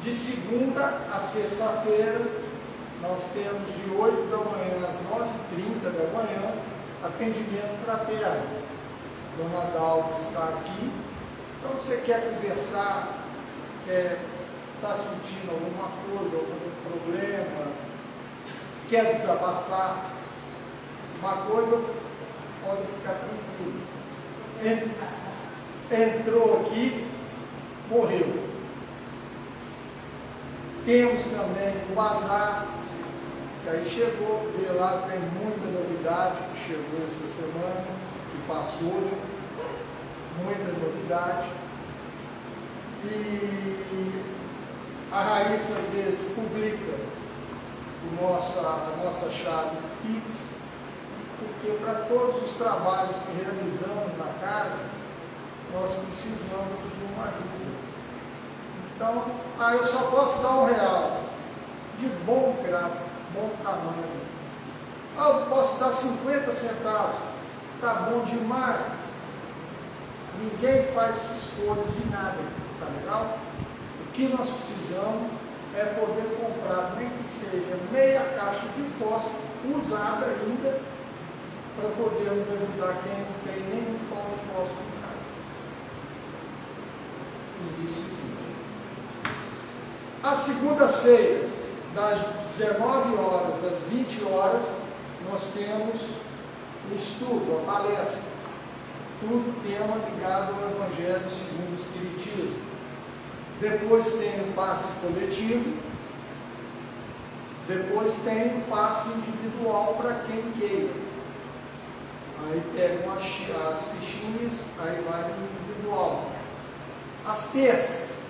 De segunda a sexta-feira, nós temos de 8 da manhã às 9h30 da manhã, atendimento fraterno. Dona Dalva está aqui. Então, você quer conversar, está sentindo alguma coisa, algum problema, quer desabafar, uma coisa, pode ficar tranquilo. Entrou aqui, morreu. Temos também o bazar, que aí chegou, vê lá, tem muita novidade que chegou essa semana, que passou, muita novidade. E a Raíssa às vezes publica a nossa chave Pix, porque para todos os trabalhos que realizamos na casa, nós precisamos de uma ajuda. Então, eu só posso dar R$1, de bom grado, bom tamanho. Eu posso dar 50 centavos, tá bom demais. Ninguém faz escolha de nada, tá legal? O que nós precisamos é poder comprar, nem que seja meia caixa de fósforo, usada ainda, para podermos ajudar quem não tem nenhum pão de fósforo em casa. E isso existe. Às segundas-feiras, das 19 horas às 20 horas, nós temos o estudo, a palestra. Tudo tema ligado ao Evangelho segundo o Espiritismo. Depois tem o passe coletivo. Depois tem o passe individual para quem queira. Aí pegam as fichinhas, aí vai no individual. Às terças,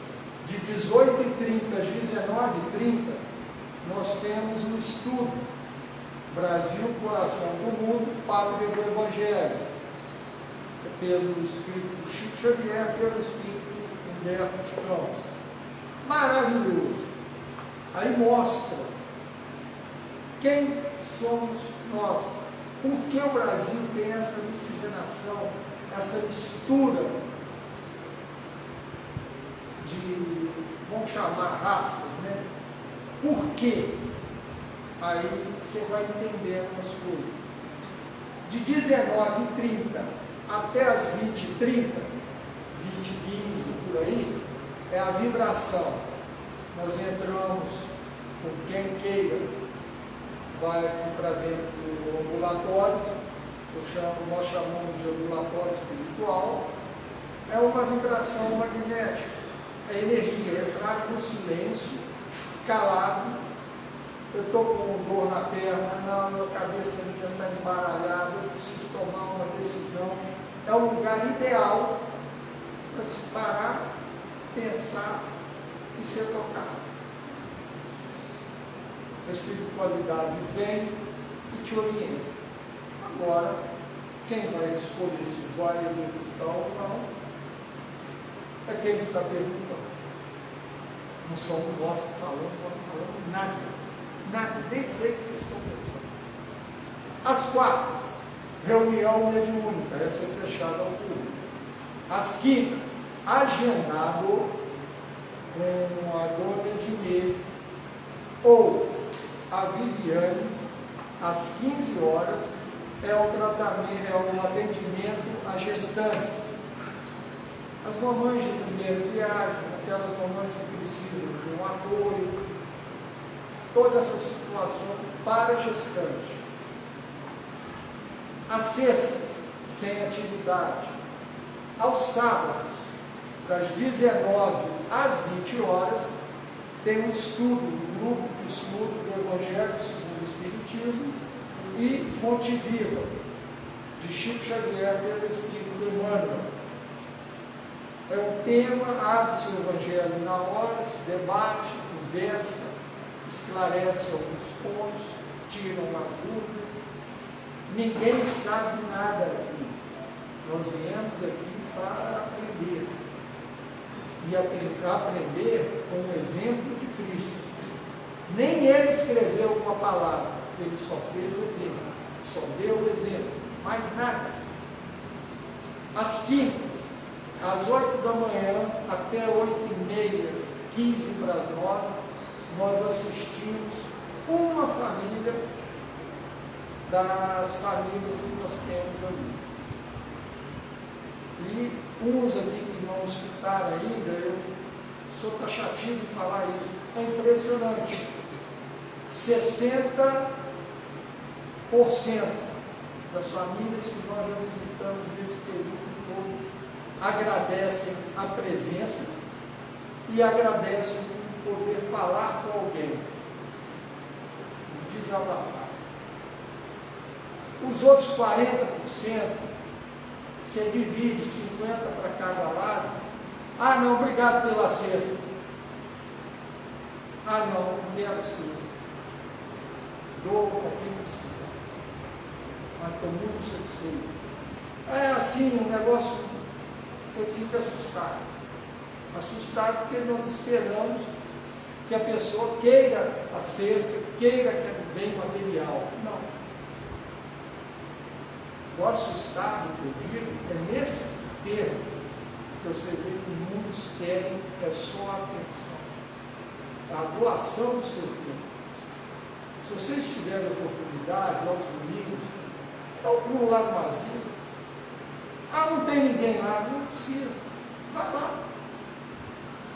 de 18h30 às 19h30, nós temos um estudo, Brasil, Coração do Mundo, Pátria do Evangelho, pelo Espírito Chico Xavier, pelo Espírito Humberto de Campos. Maravilhoso. Aí mostra quem somos nós, por que o Brasil tem essa miscigenação, essa mistura de, vamos chamar, raças, né? Por quê? Aí você vai entendendo as coisas. De 19h30 até as 20h30, 20h15 por aí, é a vibração. Nós entramos com quem queira, vai aqui para dentro do ambulatório, nós chamamos de ambulatório espiritual. É uma vibração magnética. É energia, entrar no silêncio, calado. Eu estou com dor na perna, não, a cabeça minha está embaralhada, eu preciso tomar uma decisão. É o lugar ideal para se parar, pensar e ser tocado. A espiritualidade vem e te orienta. Agora, quem vai escolher se vai executar ou não, é quem está perguntando. Não somos nós que falamos nada. Nada, nem sei o que vocês estão pensando. Às quartas, reunião mediúnica, essa é fechada ao público. Às quintas, agendado com a dona Edmê ou a Viviane, às 15 horas, é o tratamento, é o atendimento a gestantes. As mamães de primeira viagem, aquelas mamães que precisam de um apoio, toda essa situação para gestante. Às sextas, sem atividade. Aos sábados, das 19 às 20 horas, tem um estudo, um grupo de estudo do Evangelho segundo o Espiritismo e Fonte Viva, de Chico Xavier pelo Espírito Emmanuel. É um tema, abre-se o Evangelho na hora, se debate, conversa, esclarece alguns pontos, tiram as dúvidas. Ninguém sabe nada aqui. Nós viemos aqui para aprender. E aprender com o exemplo de Cristo. Nem ele escreveu uma palavra, ele só fez exemplo, só deu exemplo, mais nada. Às quintas, às 8 da manhã até 8h30 15 para as 9, nós assistimos uma família das famílias que nós temos ali. E uns aqui que não escutaram ainda, eu sou taxativo de falar isso, é impressionante. 60% das famílias que nós já visitamos nesse período todo agradecem a presença e agradecem por poder falar com alguém, desabafar. Os outros 40%, você divide 50% para cada lado. Ah, não, obrigado pela cesta. Ah, não quero cesta. Dou para quem precisa. Mas estou muito satisfeito. É assim, um negócio, você fica assustado. Assustado porque nós esperamos que a pessoa queira a cesta, queira que é bem material. Não. O assustado que eu digo é nesse termo que você vê que muitos querem é só a atenção. A doação do seu tempo. Se vocês tiverem oportunidade, aos domingos, então pulo lá no asilo. Ah, não tem ninguém lá, não precisa. Vai lá.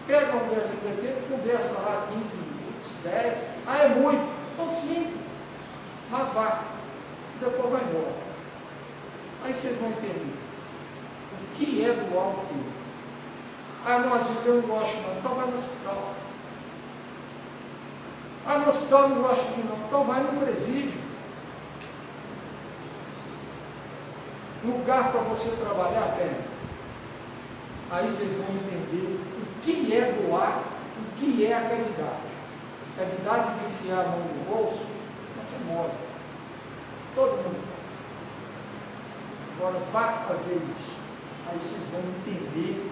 Pega um velhinho daquele, conversa lá 15 minutos, 10. Ah, é muito. Então 5. Mas vá. Depois vai embora. Aí vocês vão entender. O que é doar o tempo? Ah, no asilo eu não gosto não. Então vai no hospital. Ah, no hospital eu não gosto de não. Então vai no presídio. Lugar para você trabalhar, tem. Aí vocês vão entender o que é doar, o que é a caridade. Caridade de enfiar a mão no bolso, você morre. Todo mundo faz. Agora vá fazer isso. Aí vocês vão entender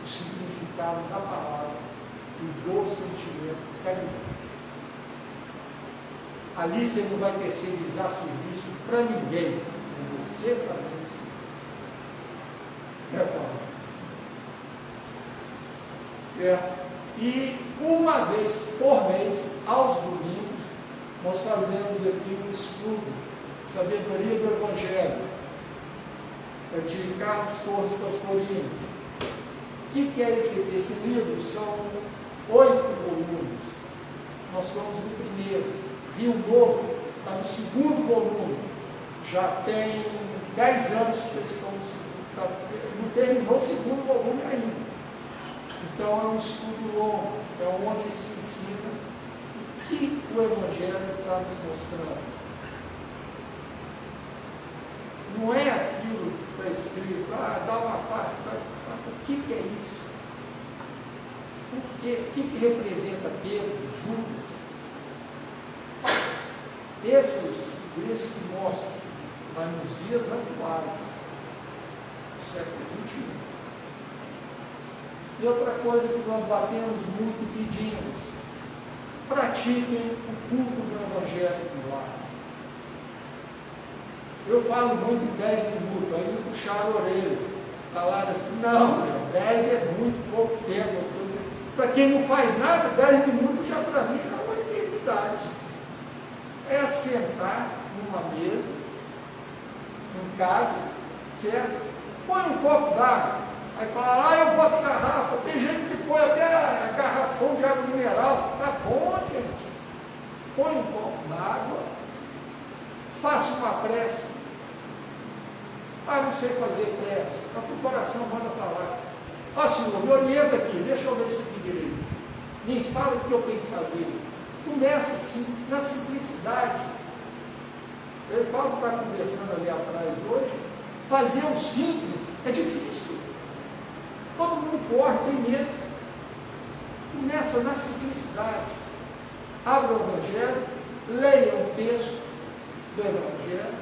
o significado da palavra e do sentimento caridade. Ali você não vai terceirizar serviço para ninguém. Você fazendo isso. Paulo? Certo? E uma vez por mês, aos domingos, nós fazemos aqui um estudo, Sabedoria do Evangelho, de Carlos Torres Pastorino. O que é esse livro? São 8 volumes. Nós estamos no primeiro. Rio Novo está no segundo volume. Já tem 10 anos que eles estão no segundo, não terminou o segundo volume ainda. Então é um estudo longo, é onde se ensina o que o Evangelho está nos mostrando. Não é aquilo que está escrito, dá uma face, o que é isso? O que representa Pedro, Judas? Esse é o estudo, esse que mostra. Mas nos dias atuais, do século XXI. E outra coisa que nós batemos muito e pedimos, pratiquem o culto do Evangelho no lar. Eu falo muito 10 minutos, aí me puxaram a orelha, falaram assim, não, 10 é muito pouco tempo. Para quem não faz nada, 10 minutos já para mim já é uma eternidade. É sentar numa mesa, em casa, certo? Põe um copo d'água, aí fala, eu boto garrafa, tem gente que põe até a garrafão de água mineral, tá bom, gente? Põe um copo d'água, faça uma prece. Não sei fazer prece, mas o coração manda falar. Senhor, me orienta aqui, deixa eu ver isso aqui direito. Me fala o que eu tenho que fazer. Começa assim, na simplicidade. O Paulo está conversando ali atrás hoje, fazer o simples é difícil. Todo mundo corre, tem medo. Começa na simplicidade. Abra o Evangelho, leia um texto do Evangelho.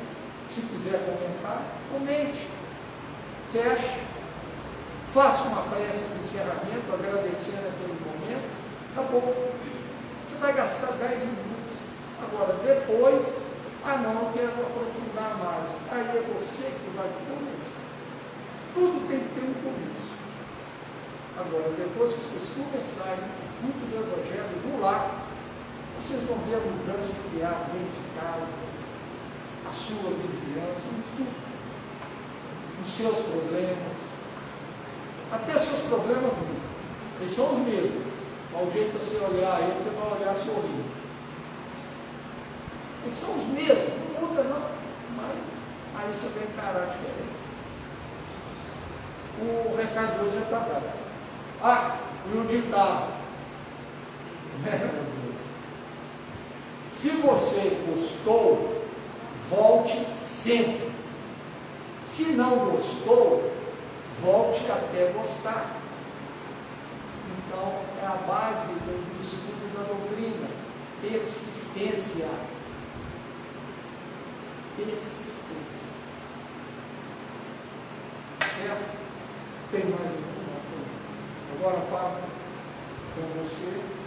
Se quiser comentar, comente. Feche. Faça uma prece de encerramento, agradecendo aquele momento. Acabou. Você vai gastar 10 minutos. Agora, depois... não, eu quero aprofundar mais. Aí é você que vai começar. Tudo tem que ter um começo. Agora, depois que vocês começarem muito do Evangelho do lar, vocês vão ver a mudança que há dentro de casa, a sua vizinhança, em tudo. Os seus problemas. Até seus problemas mudam. Eles são os mesmos. Mas o jeito de você olhar eles, você vai olhar sorrindo. Eles são os mesmos, não muda não. Mas aí você vai encarar diferente. O recado de hoje já está dado. E o ditado. Se você gostou, volte sempre. Se não gostou, volte até gostar. Então, é a base do estudo da doutrina. Persistência. Persistência. Certo? Tem mais alguma coisa? Agora, Pablo, com você.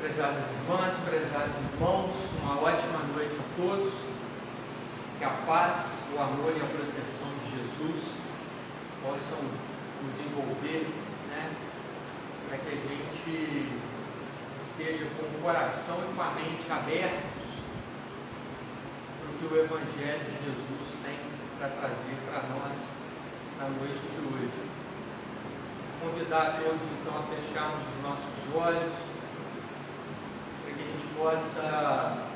Prezadas irmãs, prezados irmãos, uma ótima noite a todos. Que a paz, o amor e a proteção de Jesus possam nos envolver, né, para que a gente esteja com o coração e com a mente abertos para o que o Evangelho de Jesus tem para trazer para nós na noite de hoje. Convidar a todos então a fecharmos os nossos olhos, para que a gente possa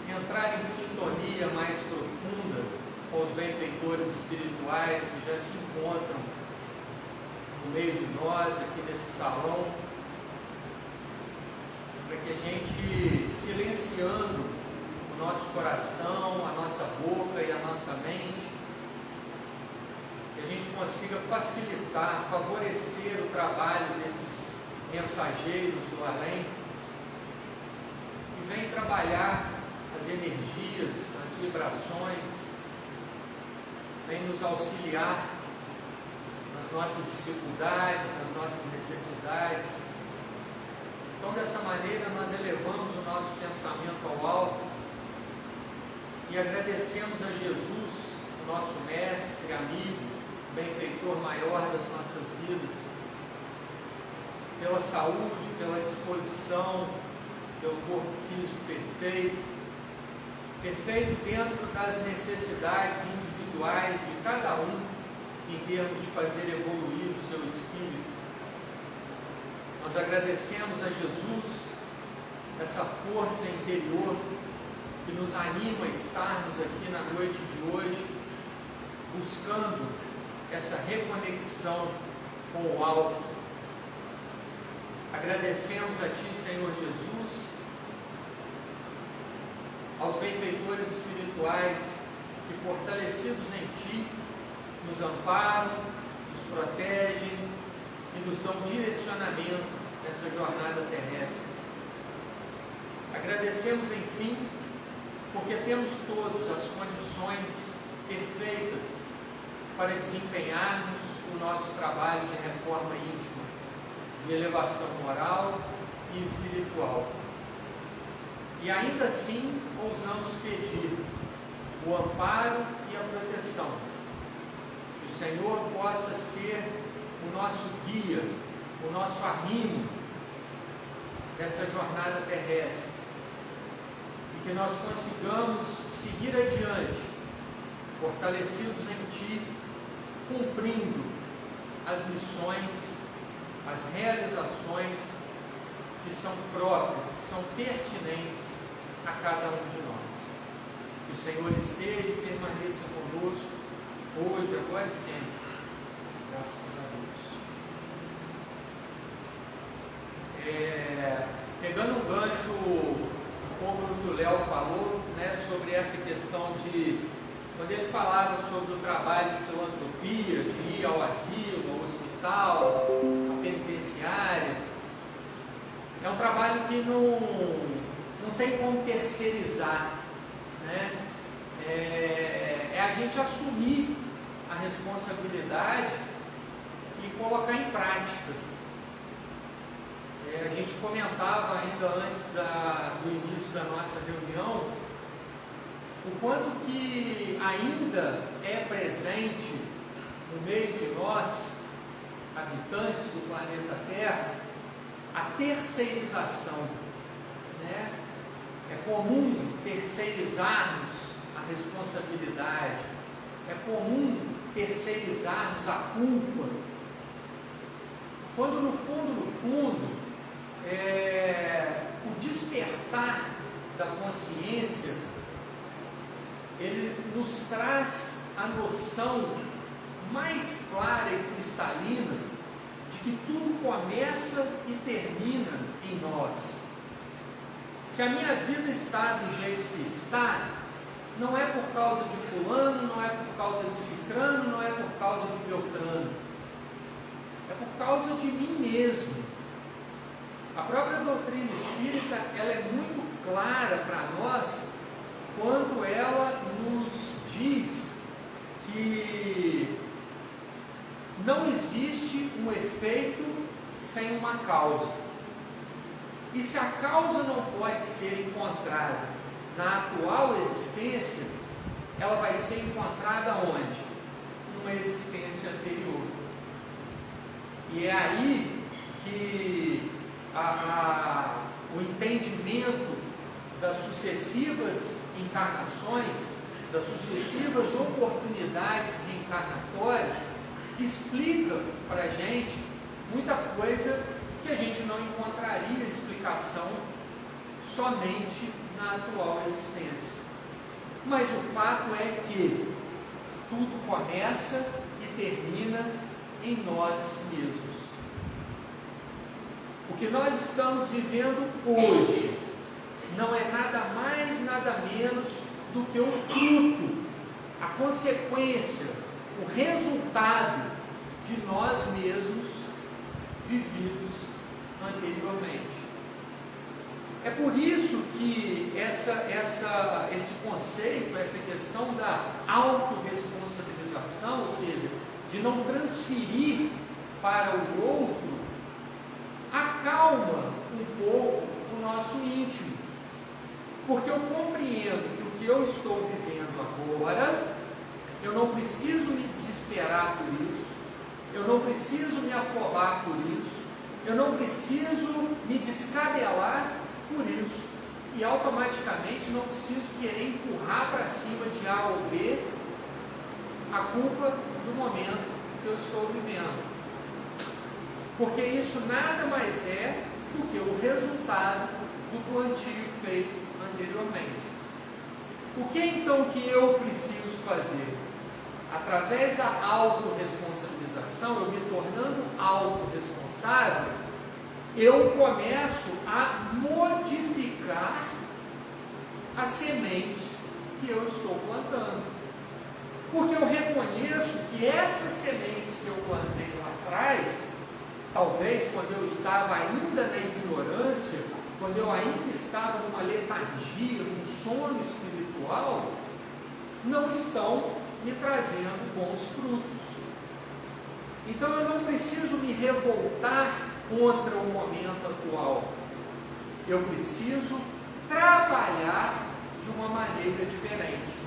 entrar em sintonia mais profunda com os benfeitores espirituais que já se encontram no meio de nós, aqui nesse salão, para que a gente, silenciando o nosso coração, a nossa boca e a nossa mente, que a gente consiga facilitar, favorecer o trabalho desses mensageiros do além, que vêm trabalhar as energias, as vibrações, vem nos auxiliar nas nossas dificuldades, nas nossas necessidades. Então, dessa maneira, nós elevamos o nosso pensamento ao alto e agradecemos a Jesus, o nosso mestre, amigo, benfeitor maior das nossas vidas, pela saúde, pela disposição, pelo corpo físico perfeito, perfeito dentro das necessidades individuais de cada um, em termos de fazer evoluir o seu espírito. Nós agradecemos a Jesus essa força interior que nos anima a estarmos aqui na noite de hoje, buscando essa reconexão com o alto. Agradecemos a Ti, Senhor Jesus, aos benfeitores espirituais que, fortalecidos em Ti, nos amparam, nos protegem e nos dão direcionamento nessa jornada terrestre. Agradecemos, enfim, porque temos todos as condições perfeitas para desempenharmos o nosso trabalho de reforma íntima, de elevação moral e espiritual. E ainda assim, ousamos pedir o amparo e a proteção. Que o Senhor possa ser o nosso guia, o nosso arrimo nessa jornada terrestre. E que nós consigamos seguir adiante, fortalecidos em Ti, cumprindo as missões, as realizações que são próprias, que são pertinentes a cada um de nós. Que o Senhor esteja e permaneça conosco, hoje, agora e sempre. Graças a Deus. Pegando um gancho um pouco do que o Léo falou, né, sobre essa questão de, quando ele falava sobre o trabalho de filantropia, de ir ao asilo, ao hospital, à penitenciária, é um trabalho que não tem como terceirizar, né? É a gente assumir a responsabilidade e colocar em prática. A gente comentava ainda antes do início da nossa reunião o quanto que ainda é presente no meio de nós, habitantes do planeta Terra, a terceirização, né? É comum terceirizarmos a responsabilidade, é comum terceirizarmos a culpa, quando no fundo, o despertar da consciência, ele nos traz a noção mais clara e cristalina de que tudo começa e termina em nós. Se a minha vida está do jeito que está, não é por causa de fulano, não é por causa de cicrano, não é por causa de beltrano, é por causa de mim mesmo. A própria doutrina espírita, ela é muito clara para nós quando ela nos diz que não existe um efeito sem uma causa. E se a causa não pode ser encontrada na atual existência, ela vai ser encontrada onde? Numa existência anterior. E é aí que o entendimento das sucessivas encarnações, das sucessivas oportunidades reencarnatórias, explica para a gente muita coisa que a gente não encontraria explicação somente na atual existência. Mas o fato é que tudo começa e termina em nós mesmos. O que nós estamos vivendo hoje não é nada mais, nada menos do que o fruto, a consequência, o resultado de nós mesmos vividos anteriormente. É por isso que esse conceito, essa questão da autorresponsabilização, ou seja, de não transferir para o outro, acalma um pouco o nosso íntimo, porque eu compreendo que o que eu estou vivendo agora, eu não preciso me desesperar por isso, eu não preciso me afobar por isso, eu não preciso me descabelar por isso, e automaticamente não preciso querer empurrar para cima de A ou B a culpa do momento que eu estou vivendo. Porque isso nada mais é do que o resultado do plantio feito anteriormente. O que então que eu preciso fazer? Através da autorresponsabilização, eu me tornando autorresponsável, eu começo a modificar as sementes que eu estou plantando. Porque eu reconheço que essas sementes que eu plantei lá atrás, talvez quando eu estava ainda na ignorância, quando eu ainda estava numa letargia, num sono espiritual, não estão me trazendo bons frutos. Então eu não preciso me revoltar contra o momento atual. Eu preciso trabalhar de uma maneira diferente.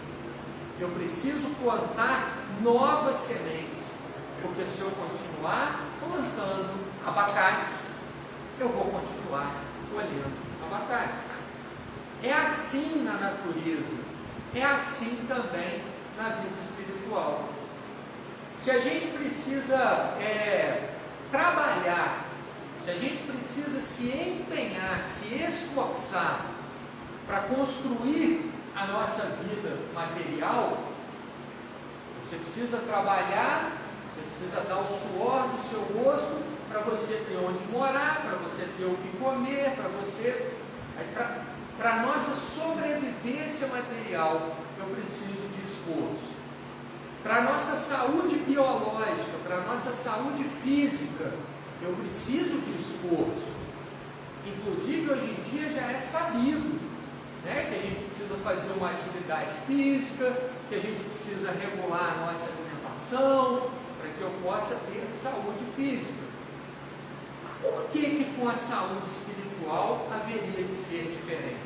Eu preciso plantar novas sementes, porque se eu continuar plantando abacates, eu vou continuar colhendo abacates. É assim na natureza, é assim também na vida espiritual. Se a gente precisa trabalhar, se a gente precisa se empenhar, se esforçar para construir a nossa vida material, você precisa trabalhar, você precisa dar o suor do seu rosto para você ter onde morar, para você ter o que comer, para a nossa sobrevivência material, eu preciso de esforço. Para a nossa saúde biológica, para a nossa saúde física, eu preciso de esforço. Inclusive, hoje em dia já é sabido, né, que a gente precisa fazer uma atividade física, que a gente precisa regular a nossa alimentação, para que eu possa ter saúde física. Por que com a saúde espiritual haveria de ser diferente?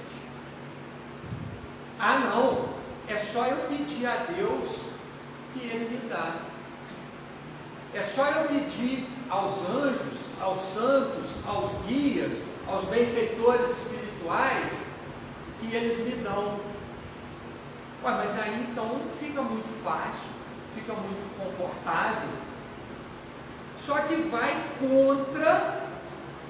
Ah, não, é só eu pedir a Deus que Ele me dá. É só eu pedir aos anjos, aos santos, aos guias, aos benfeitores espirituais, que eles me dão. Ué, mas aí então fica muito fácil, fica muito confortável. Só que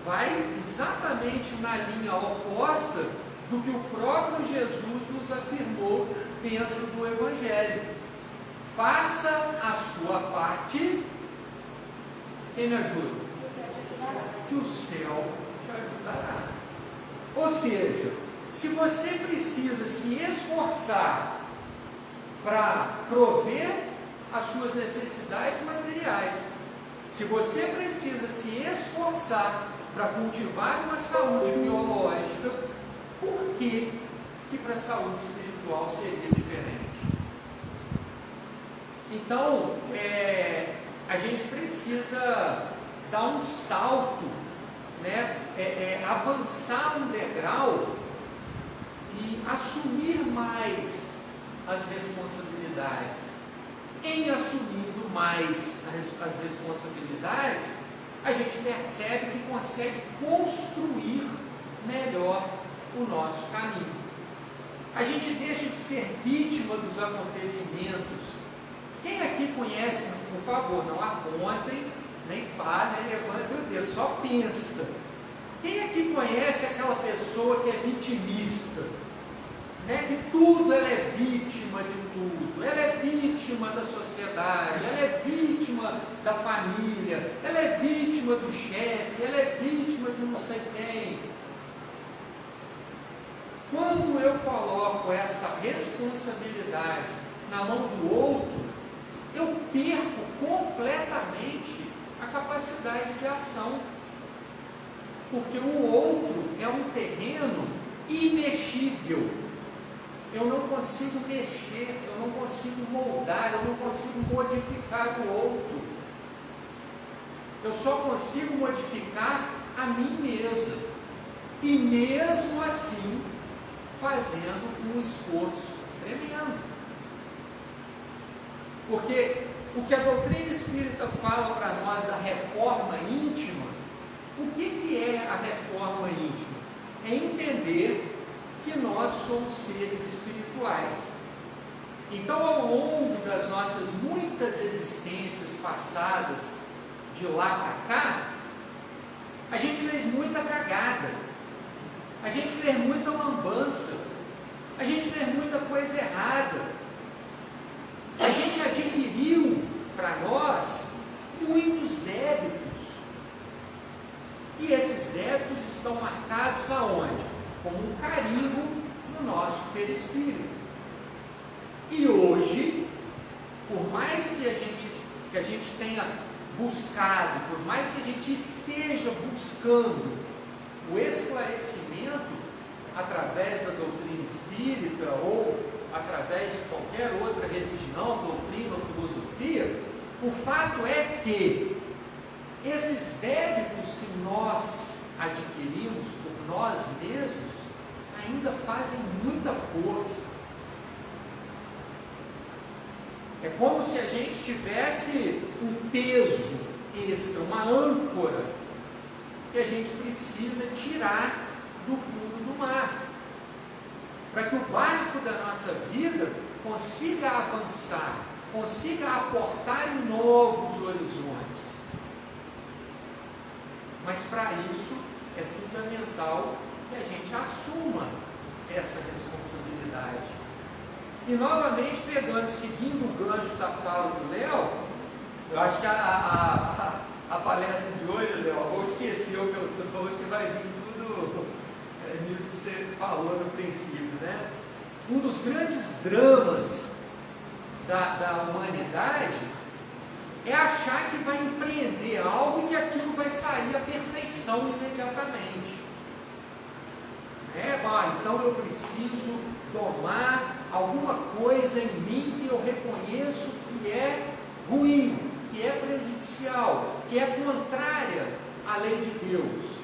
vai exatamente na linha oposta do que o próprio Jesus nos afirmou dentro do Evangelho. Faça a sua parte. Quem me ajuda? Que o céu te ajudará. Ou seja, se você precisa se esforçar para prover as suas necessidades materiais, se você precisa se esforçar para cultivar uma saúde biológica, por que para a saúde espiritual seria diferente? Então, a gente precisa dar um salto, né? Avançar um degrau e assumir mais as responsabilidades. Em assumindo mais as responsabilidades, a gente percebe que consegue construir melhor o nosso caminho. A gente deixa de ser vítima dos acontecimentos. Quem aqui conhece, por favor, não apontem, nem falem, nem levantem o dedo, só pensa. Quem aqui conhece aquela pessoa que é vitimista? Né? Que tudo ela é vítima de tudo. Ela é vítima da sociedade, ela é vítima da família, ela é vítima do chefe, ela é vítima de não sei quem. Quando eu coloco essa responsabilidade na mão do outro, eu perco completamente a capacidade de ação. Porque o outro é um terreno imexível. Eu não consigo mexer, eu não consigo moldar, eu não consigo modificar o outro. Eu só consigo modificar a mim mesmo. E mesmo assim, fazendo um esforço tremendo. Porque o que a doutrina espírita fala para nós da reforma íntima, o que é a reforma íntima? É entender que nós somos seres espirituais. Então, ao longo das nossas muitas existências passadas, de lá para cá, a gente fez muita cagada, a gente fez muita lambança, a gente fez muita coisa errada, a gente adquiriu para nós muitos débitos, e esses débitos estão marcados aonde? Como um carimbo no nosso perispírito. E hoje, por mais que a gente tenha buscado, por mais que a gente esteja buscando o esclarecimento através da doutrina espírita ou através de qualquer outra religião, doutrina ou filosofia, o fato é que esses débitos que nós adquirimos por nós mesmos ainda fazem muita força. É como se a gente tivesse um peso extra, uma âncora que a gente precisa tirar do fundo do mar, para que o barco da nossa vida consiga avançar, consiga aportar em novos horizontes. Mas para isso é fundamental que a gente assuma essa responsabilidade. E novamente seguindo o gancho da fala do Léo, eu acho que a palestra de hoje, Léo, eu vou esquecer o que eu estou falando, você vai vir tudo nisso que você falou no princípio, né? Um dos grandes dramas da humanidade é achar que vai empreender algo e que aquilo vai sair à perfeição imediatamente. Então eu preciso tomar alguma coisa em mim que eu reconheço que é ruim, que é prejudicial, que é contrária à lei de Deus.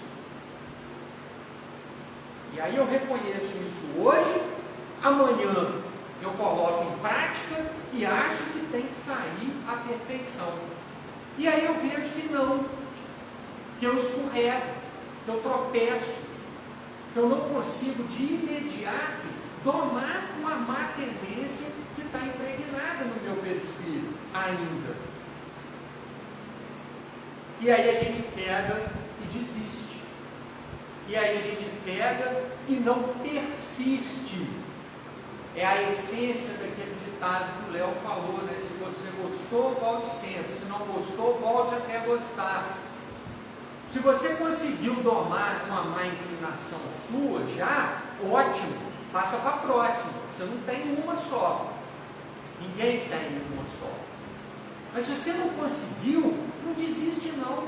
E aí eu reconheço isso hoje, amanhã eu coloco em prática e acho que tem que sair a perfeição. E aí eu vejo que não, que eu escorrego, que eu tropeço, que eu não consigo de imediato domar uma má tendência que está impregnada no meu perispírito ainda. E aí a gente pega e desiste. E aí a gente pega e não persiste. É a essência daquele ditado que o Léo falou, né? Se você gostou, volte sempre. Se não gostou, volte até gostar. Se você conseguiu domar uma má inclinação sua, já, ótimo, passa para a próxima. Você não tem uma só. Ninguém tem uma só. Mas se você não conseguiu, não desiste não.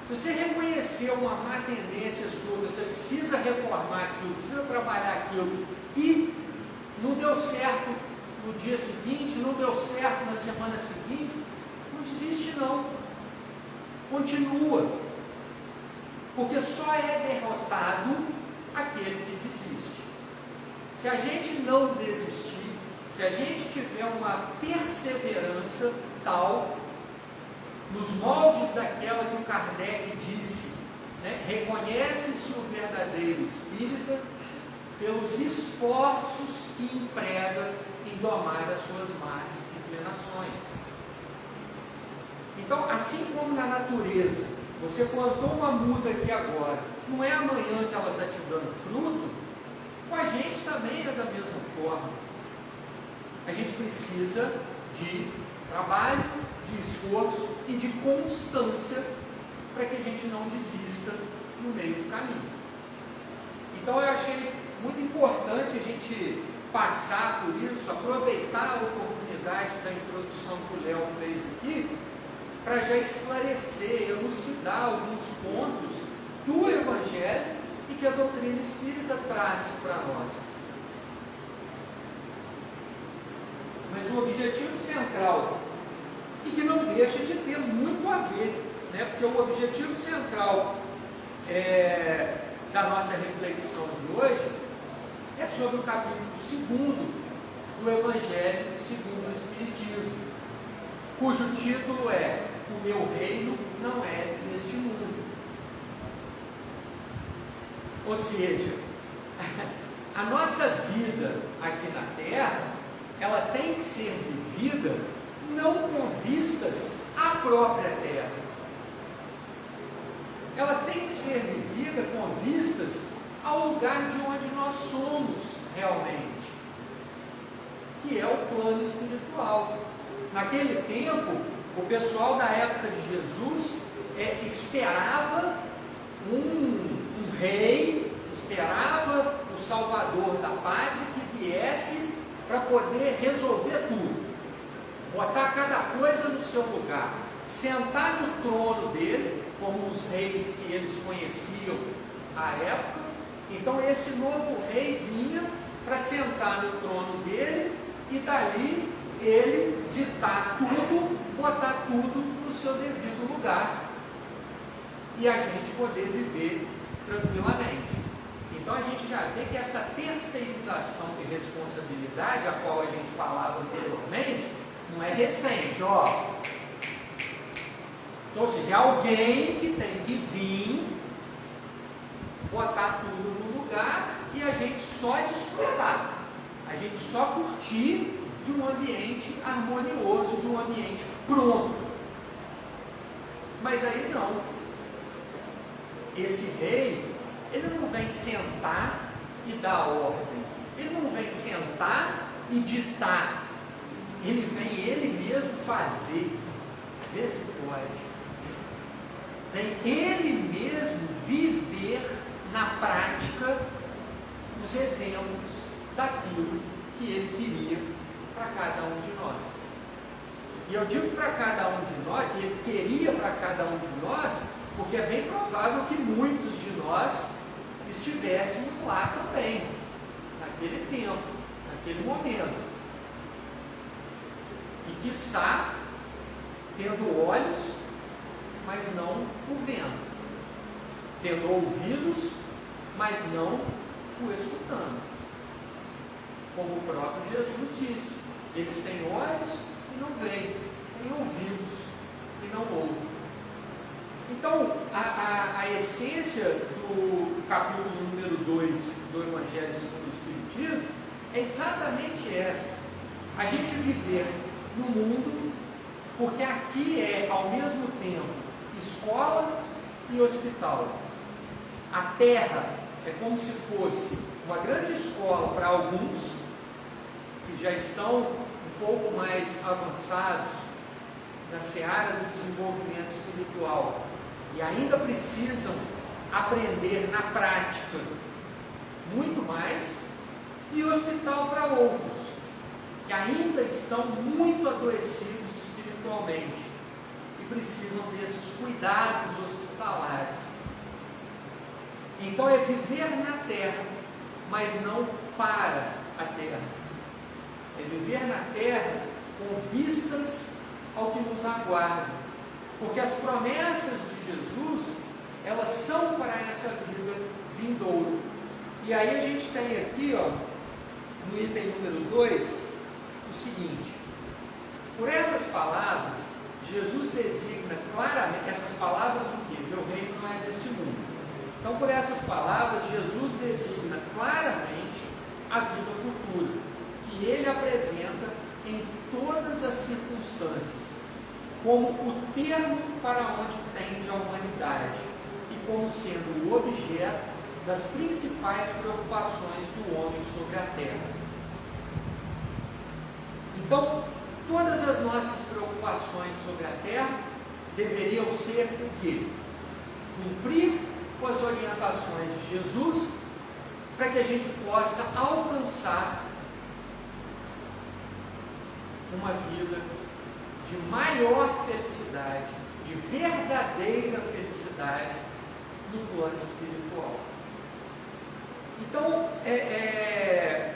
Se você reconheceu uma má tendência sua, você precisa reformar aquilo, precisa trabalhar aquilo, e não deu certo no dia seguinte, não deu certo na semana seguinte, não desiste não. Continua. Porque só é derrotado aquele que desiste. Se a gente não desistir, se a gente tiver uma perseverança tal, nos moldes daquela que o Kardec disse, né? Reconhece-se o verdadeiro espírita pelos esforços que emprega em domar as suas más inclinações. Então, assim como na natureza, você plantou uma muda aqui agora, não é amanhã que ela está te dando fruto, com a gente também é da mesma forma. A gente precisa de trabalho, de esforço e de constância para que a gente não desista no meio do caminho. Então eu achei muito importante a gente passar por isso, aproveitar a oportunidade da introdução que o Léo fez aqui, para já esclarecer, elucidar alguns pontos do Evangelho e que a doutrina espírita traz para nós. Mas o objetivo central, e que não deixa de ter muito a ver, né? Porque o objetivo central da nossa reflexão de hoje é sobre o capítulo 2 do Evangelho segundo o Espiritismo, cujo título é O Meu Reino Não É Neste Mundo. Ou seja, a nossa vida aqui na Terra, ela tem que ser vivida não com vistas à própria Terra. Ela tem que ser vivida com vistas ao lugar de onde nós somos realmente, que é o plano espiritual. Naquele tempo, o pessoal da época de Jesus esperava um rei, esperava o Salvador da pátria que viesse para poder resolver tudo, botar cada coisa no seu lugar, sentar no trono dele, como os reis que eles conheciam à época. Então esse novo rei vinha para sentar no trono dele e dali ele ditar tudo, botar tudo no seu devido lugar e a gente poder viver tranquilamente. Então a gente já vê que essa terceirização de responsabilidade, a qual a gente falava anteriormente, não é recente, ó. Ou seja, alguém que tem que vir, botar tudo no lugar e a gente só desfrutar, a gente só curtir de um ambiente harmonioso, de um ambiente pronto. Mas aí não. Esse rei, ele não vem sentar e dar ordem, ele não vem sentar e ditar, ele vem ele mesmo fazer. Vê se pode. Vem ele mesmo viver na prática os exemplos daquilo que ele queria para cada um de nós. E eu digo para cada um de nós, que ele queria para cada um de nós, porque é bem provável que muitos de nós estivéssemos lá também, naquele tempo, naquele momento. E quiçá tendo olhos, mas não o vendo, tendo ouvidos, mas não o escutando. Como o próprio Jesus disse, eles têm olhos e não veem, têm ouvidos e não ouvem. Então, a essência do capítulo número 2 do Evangelho segundo o Espiritismo é exatamente essa: a gente viver no mundo, porque aqui é ao mesmo tempo escola e hospital. A Terra é como se fosse uma grande escola para alguns que já estão um pouco mais avançados na seara do desenvolvimento espiritual e ainda precisam aprender na prática muito mais, e hospital para outros que ainda estão muito adoecidos espiritualmente e precisam desses cuidados hospitalares. Então é viver na terra, mas não para a terra. É viver na terra com vistas ao que nos aguarda, porque as promessas de Jesus, elas são para essa vida vindoura. E aí a gente tem aqui, no item número 2, o seguinte: por essas palavras, Jesus designa claramente, essas palavras o quê? Meu reino não é desse mundo. Então, por essas palavras, Jesus designa claramente a vida futura, que ele apresenta em todas as circunstâncias, como o termo para onde tende a humanidade e como sendo o objeto das principais preocupações do homem sobre a terra. Então, todas as nossas preocupações sobre a terra deveriam ser o quê? Cumprir com as orientações de Jesus, para que a gente possa alcançar uma vida de maior felicidade, de verdadeira felicidade no plano espiritual. Então, é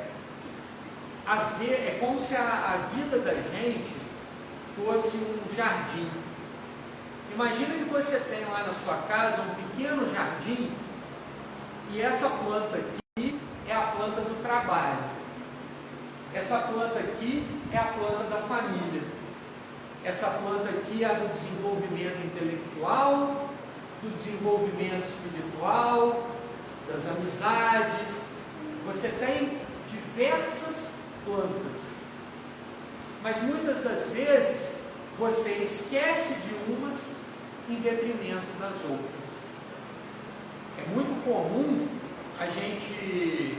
como se a vida da gente fosse um jardim. Imagina que você tem lá na sua casa um pequeno jardim, e essa planta aqui é a planta do trabalho. Essa planta aqui é a planta da família. Essa planta aqui é a do desenvolvimento intelectual, do desenvolvimento espiritual, das amizades. Você tem diversas plantas, mas muitas das vezes você esquece de umas em detrimento das outras. É muito comum a gente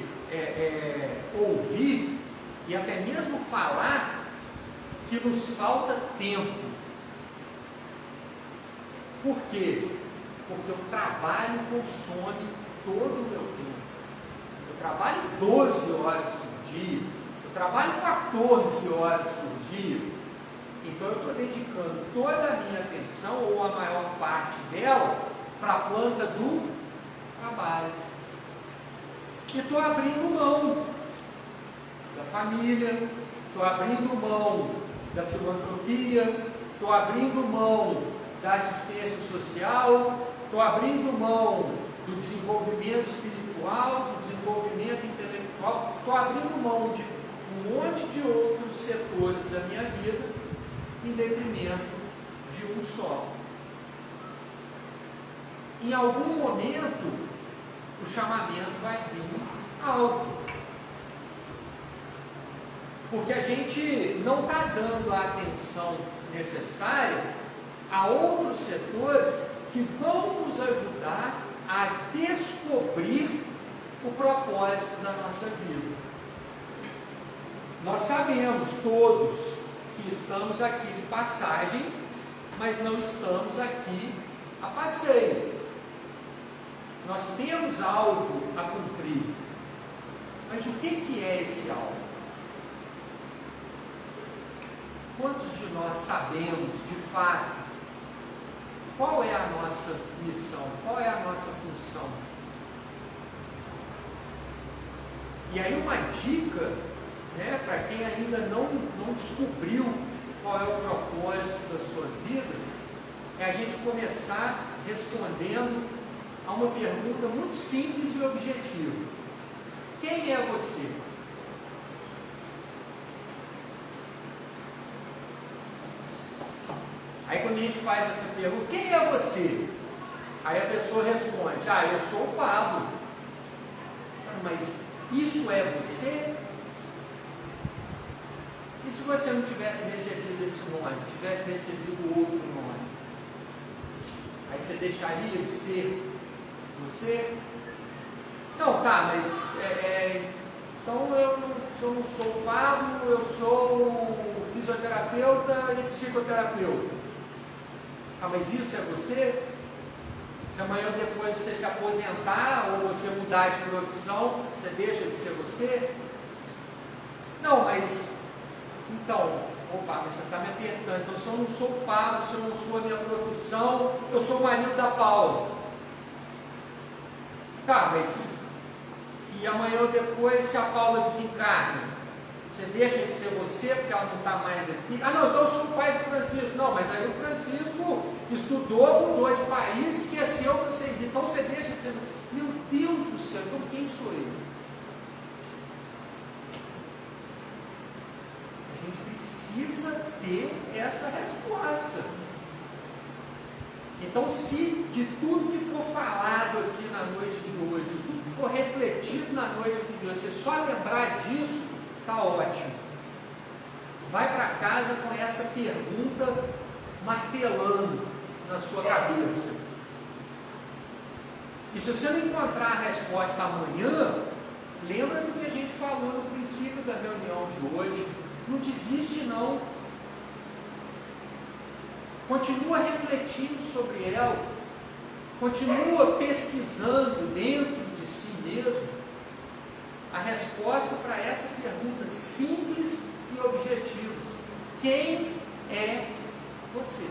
ouvir e até mesmo falar que nos falta tempo. Por quê? Porque o trabalho consome todo o meu tempo. Eu trabalho 12 horas por dia, eu trabalho 14 horas por dia, então eu estou dedicando toda a minha atenção, ou a maior parte dela, para a planta do trabalho. E estou abrindo mão da família, estou abrindo mão da filantropia, estou abrindo mão da assistência social, estou abrindo mão do desenvolvimento espiritual, do desenvolvimento intelectual, estou abrindo mão de um monte de outros setores da minha vida em detrimento de um só. Em algum momento, o chamamento vai vir alto, porque a gente não está dando a atenção necessária a outros setores que vão nos ajudar a descobrir o propósito da nossa vida. Nós sabemos todos que estamos aqui de passagem, mas não estamos aqui a passeio. Nós temos algo a cumprir, mas o que é esse algo? Quantos de nós sabemos, de fato, qual é a nossa missão, qual é a nossa função? E aí uma dica, para quem ainda não descobriu qual é o propósito da sua vida, é a gente começar respondendo a uma pergunta muito simples e objetiva: quem é você? Aí quando a gente faz essa pergunta, quem é você? Aí a pessoa responde: eu sou o Pablo. Mas isso é você? E se você não tivesse recebido esse nome, tivesse recebido outro nome? Aí você deixaria de ser você? Não, tá, mas então eu não sou o Pablo, eu sou fisioterapeuta e psicoterapeuta. Mas isso é você? Se amanhã depois você se aposentar ou você mudar de profissão, você deixa de ser você? Não, mas então, mas você está me apertando. Então, se eu não sou o Pablo, se eu não sou a minha profissão, eu sou o marido da Paula. Tá, mas e amanhã ou depois, se a Paula desencarna, você deixa de ser você porque ela não está mais aqui? Não, então eu sou o pai do Francisco. Não, mas aí o Francisco estudou, mudou de país, esqueceu vocês. Então você deixa de ser. Meu Deus do céu, então quem sou eu? A gente precisa ter essa resposta. Então, se de tudo que for falado aqui na noite de hoje, de tudo que for refletido na noite de hoje, você só lembrar disso, está ótimo. Vai para casa com essa pergunta martelando na sua cabeça. E se você não encontrar a resposta amanhã, lembra do que a gente falou no princípio da reunião de hoje. Não desiste não. Continua refletindo sobre ela. Continua pesquisando dentro de si mesmo a resposta para essa pergunta simples e objetiva: quem é você?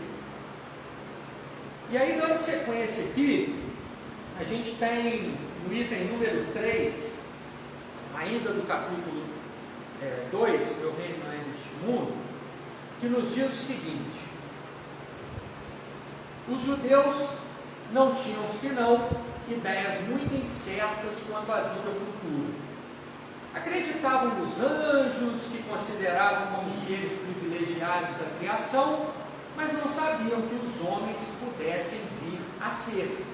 E aí, dando sequência aqui, a gente tem no item número 3, ainda do capítulo 2, Meu reino não é neste mundo, que nos diz o seguinte: os judeus não tinham senão ideias muito incertas quanto à vida futura. Acreditavam nos anjos, que consideravam como seres privilegiados da criação, mas não sabiam que os homens pudessem vir a ser.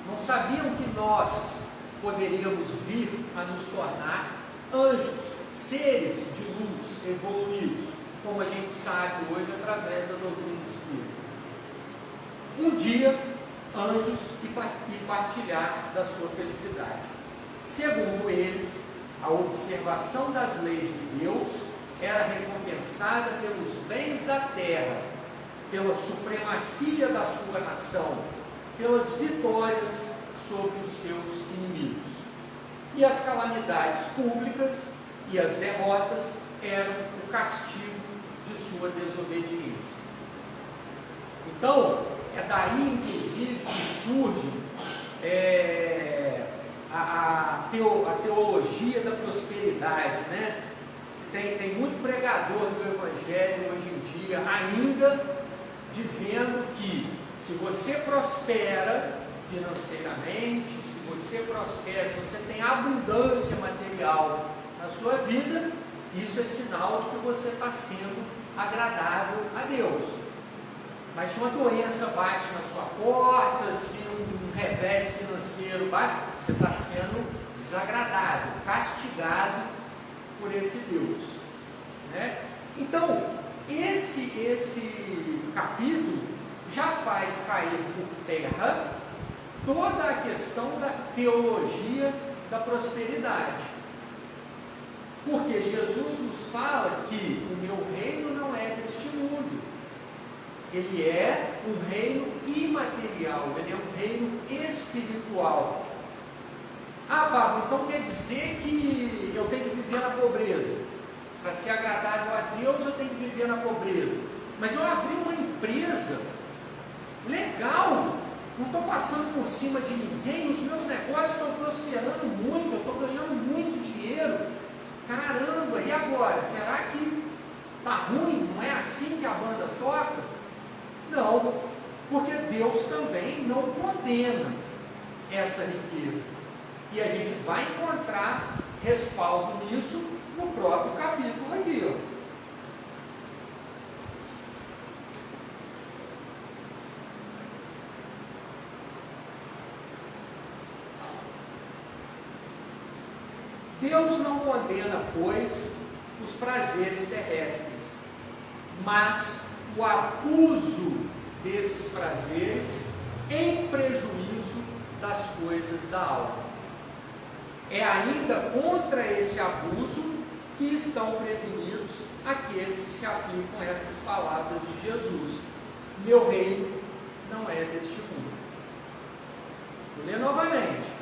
Não sabiam que nós poderíamos vir a nos tornar anjos, seres de luz evoluídos, como a gente sabe hoje através da doutrina espírita. Um dia, anjos e partilhar da sua felicidade. Segundo eles, a observação das leis de Deus era recompensada pelos bens da terra, pela supremacia da sua nação, pelas vitórias sobre os seus inimigos. E as calamidades públicas e as derrotas eram o castigo de sua desobediência. Então, é daí, inclusive, que surge a teologia da prosperidade, né? Tem muito pregador do Evangelho hoje em dia ainda dizendo que se você prospera financeiramente, se você prospera, se você tem abundância material na sua vida, isso é sinal de que você está sendo agradável a Deus. Mas se uma doença bate na sua porta, se um revés financeiro bate, você está sendo desagradável, castigado por esse Deus, né? Então, esse capítulo já faz cair por terra toda a questão da teologia da prosperidade. Porque Jesus nos fala que o meu reino não é deste mundo. Ele é um reino imaterial, ele é um reino espiritual. Pablo, então quer dizer que eu tenho que viver na pobreza? Para ser agradável a Deus, eu tenho que viver na pobreza. Mas eu abri uma empresa legal, não estou passando por cima de ninguém, os meus negócios estão prosperando muito, eu estou ganhando muito dinheiro. Caramba, e agora? Será que Está ruim? Não é assim que a banda toca? Não, porque Deus também não condena essa riqueza. E a gente vai encontrar respaldo nisso no próprio capítulo aqui, ó. Deus não condena, pois, os prazeres terrestres, mas o abuso desses prazeres em prejuízo das coisas da alma. É ainda contra esse abuso que estão prevenidos aqueles que se aplicam a estas palavras de Jesus: meu reino não é deste mundo. Vou ler novamente.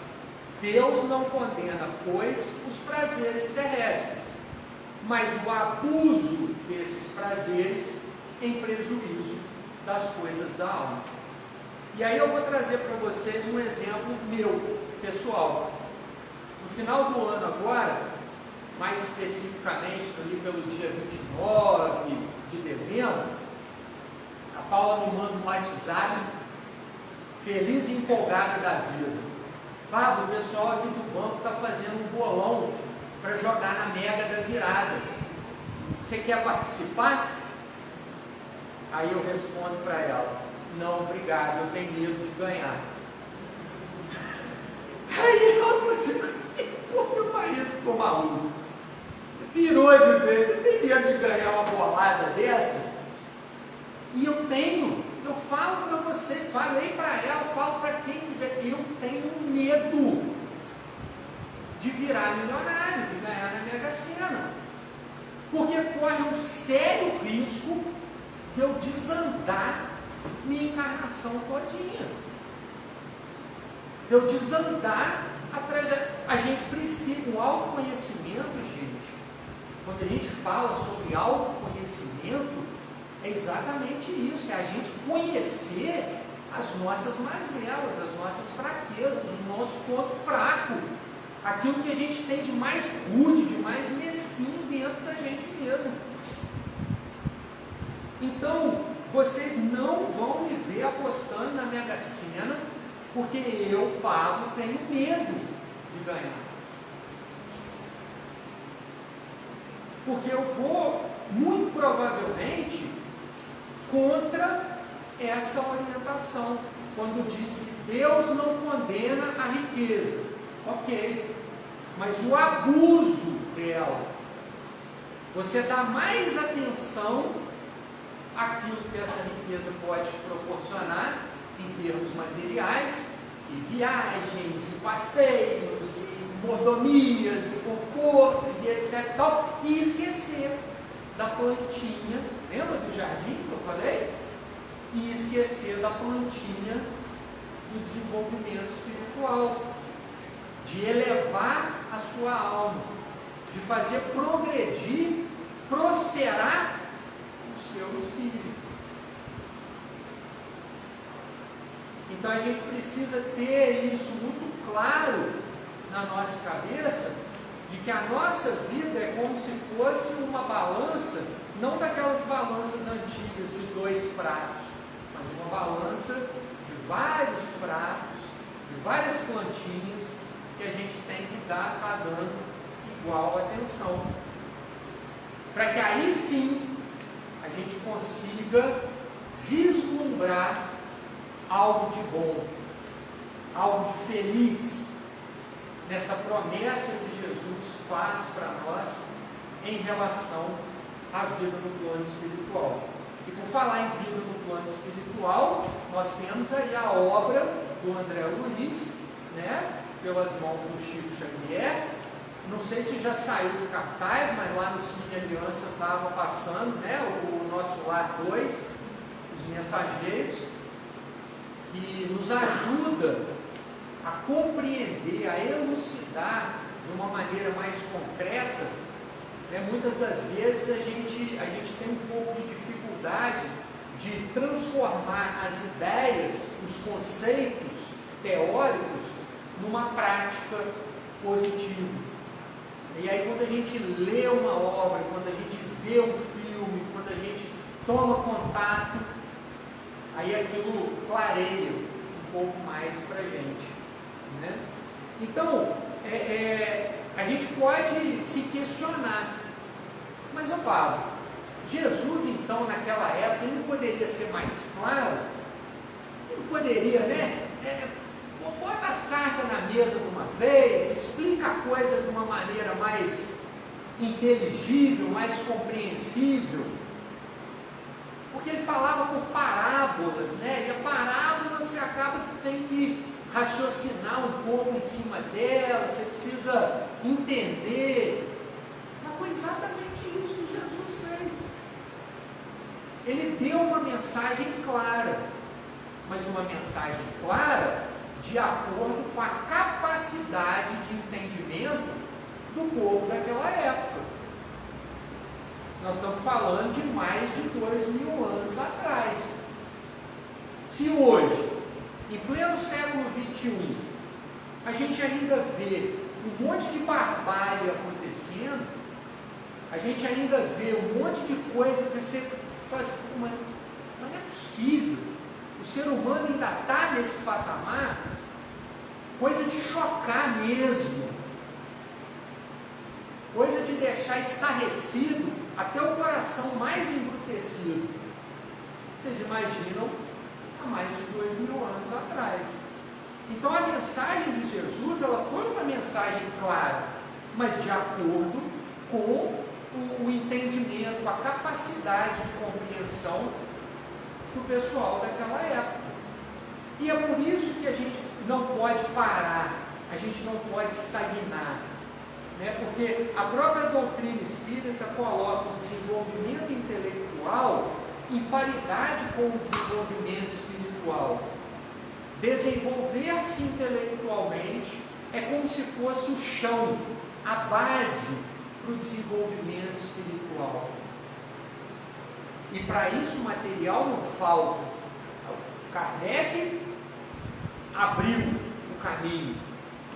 Deus não condena, pois, os prazeres terrestres, mas o abuso desses prazeres em prejuízo das coisas da alma. E aí eu vou trazer para vocês um exemplo meu, pessoal. No final do ano agora, mais especificamente ali pelo dia 29 de dezembro, a Paula me manda um WhatsApp, feliz e empolgada da vida. Pablo, o pessoal aqui do banco está fazendo um bolão para jogar na Mega da Virada. Você quer participar? Aí eu respondo para ela: não, obrigado, eu tenho medo de ganhar. Aí ela falou assim: pô, meu marido ficou maluco. Pirou de vez. Você tem medo de ganhar uma bolada dessa? E eu falo para você, falei para ela, falo para quem quiser, eu tenho medo de virar milionário, de ganhar na Mega Sena, porque corre um sério risco de eu desandar minha encarnação todinha, de eu desandar atrás. A gente precisa, o autoconhecimento, gente, quando a gente fala sobre autoconhecimento, é exatamente isso, é a gente conhecer as nossas mazelas, as nossas fraquezas, o nosso ponto fraco, aquilo que a gente tem de mais rude, de mais mesquinho dentro da gente mesmo. Então, vocês não vão me ver apostando na Mega Sena, porque eu, Pablo, tenho medo de ganhar. Porque eu vou, muito provavelmente, contra essa orientação, quando diz que Deus não condena a riqueza, ok, mas o abuso dela, você dá mais atenção àquilo que essa riqueza pode proporcionar em termos materiais, e viagens, e passeios, e mordomias, e confortos, e etc. E esquecer da plantinha, lembra do jardim que eu falei? E esquecer da plantinha do desenvolvimento espiritual, de elevar a sua alma, de fazer progredir, prosperar o seu espírito. Então a gente precisa ter isso muito claro na nossa cabeça, de que a nossa vida é como se fosse uma balança, não daquelas balanças antigas de 2 pratos, mas uma balança de vários pratos, de várias plantinhas, que a gente tem que estar dando igual atenção, para que aí sim a gente consiga vislumbrar algo de bom, algo de feliz, nessa promessa que Jesus faz para nós em relação à vida no plano espiritual. E por falar em vida no plano espiritual, nós temos aí a obra do André Luiz, né, pelas mãos do Chico Xavier. Não sei se já saiu de cartaz, mas lá no Cine Aliança estava passando, né, o Nosso Lar 2, os Mensageiros, e nos ajuda a compreender, a elucidar de uma maneira mais concreta, né? Muitas das vezes a gente tem um pouco de dificuldade de transformar as ideias, os conceitos teóricos, numa prática positiva. E aí quando a gente lê uma obra, quando a gente vê um filme, toma contato, aí aquilo clareia um pouco mais para a gente, né? Então, a gente pode se questionar, mas, ó Paulo, Jesus, então, naquela época, ele não poderia ser mais claro? Ele não poderia, né? Bota as cartas na mesa de uma vez, explica a coisa de uma maneira mais inteligível, mais compreensível. Porque ele falava por parábolas, né? E a parábola você acaba que tem que raciocinar um pouco em cima dela, você precisa entender. Mas foi exatamente isso que Jesus fez. Ele deu uma mensagem clara, mas uma mensagem clara de acordo com a capacidade de entendimento do povo daquela época. Nós estamos falando de mais de 2000 anos atrás. Se hoje, em pleno século XXI, a gente ainda vê um monte de barbárie acontecendo, a gente ainda vê um monte de coisa que você faz, mas não é possível. O ser humano ainda está nesse patamar, coisa de chocar mesmo, coisa de deixar estarrecido até o coração mais embrutecido. Vocês imaginam há mais de 2000 anos atrás. Então a mensagem de Jesus, ela foi uma mensagem clara, mas de acordo com o entendimento, a capacidade de compreensão do pessoal daquela época. E é por isso que a gente não pode parar, a gente não pode estagnar, né? Porque a própria doutrina espírita coloca o desenvolvimento intelectual em paridade com o desenvolvimento espiritual. Desenvolver-se intelectualmente é como se fosse o chão, a base para o desenvolvimento espiritual. E para isso o material não falta. Kardec abriu o caminho,